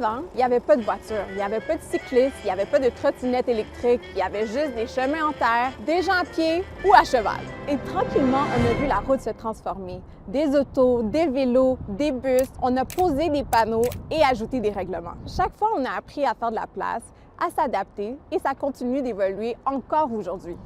Avant, il n'y avait pas de voitures, il n'y avait pas de cyclistes, il n'y avait pas de trottinettes électriques, il y avait juste des chemins en terre, des gens à pied ou à cheval. Et tranquillement, on a vu la route se transformer. Des autos, des vélos, des bus, on a posé des panneaux et ajouté des règlements. Chaque fois, on a appris à faire de la place, à s'adapter et ça continue d'évoluer encore aujourd'hui.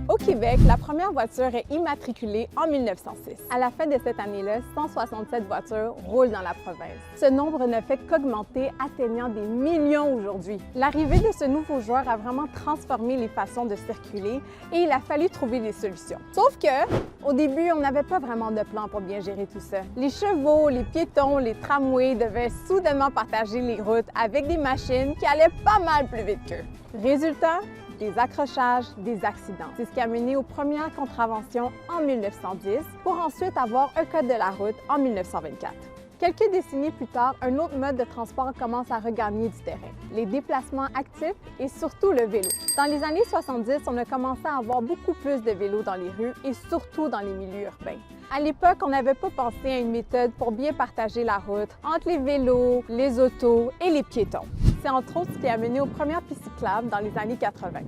Au Québec, la première voiture est immatriculée en 1906. À la fin de cette année-là, 167 voitures roulent dans la province. Ce nombre ne fait qu'augmenter, atteignant des millions aujourd'hui. L'arrivée de ce nouveau joueur a vraiment transformé les façons de circuler et il a fallu trouver des solutions. Sauf que, au début, on n'avait pas vraiment de plan pour bien gérer tout ça. Les chevaux, les piétons, les tramways devaient soudainement partager les routes avec des machines qui allaient pas mal plus vite qu'eux. Résultat, des accrochages, des accidents. C'est ce qui a mené aux premières contraventions en 1910 pour ensuite avoir un code de la route en 1924. Quelques décennies plus tard, un autre mode de transport commence à regagner du terrain, les déplacements actifs et surtout le vélo. Dans les années 70, on a commencé à avoir beaucoup plus de vélos dans les rues et surtout dans les milieux urbains. À l'époque, on n'avait pas pensé à une méthode pour bien partager la route entre les vélos, les autos et les piétons. C'est entre autres ce qui a mené aux premières pistes cyclables dans les années 80.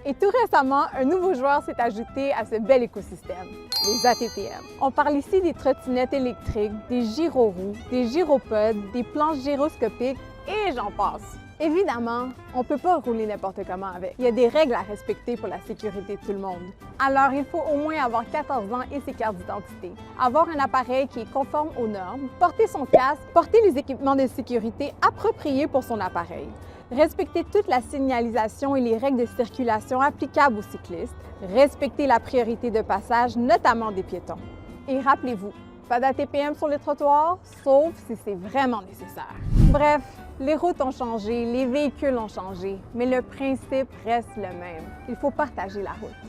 Et tout récemment, un nouveau joueur s'est ajouté à ce bel écosystème, les ATPM. On parle ici des trottinettes électriques, des gyroroues, des gyropodes, des planches gyroscopiques et j'en passe. Évidemment, on ne peut pas rouler n'importe comment avec. Il y a des règles à respecter pour la sécurité de tout le monde. Alors, il faut au moins avoir 14 ans et ses cartes d'identité, avoir un appareil qui est conforme aux normes, porter son casque, porter les équipements de sécurité appropriés pour son appareil, respecter toute la signalisation et les règles de circulation applicables aux cyclistes, respecter la priorité de passage, notamment des piétons. Et rappelez-vous, pas d'ATPM sur les trottoirs, sauf si c'est vraiment nécessaire. Bref, les routes ont changé, les véhicules ont changé, mais le principe reste le même. Il faut partager la route.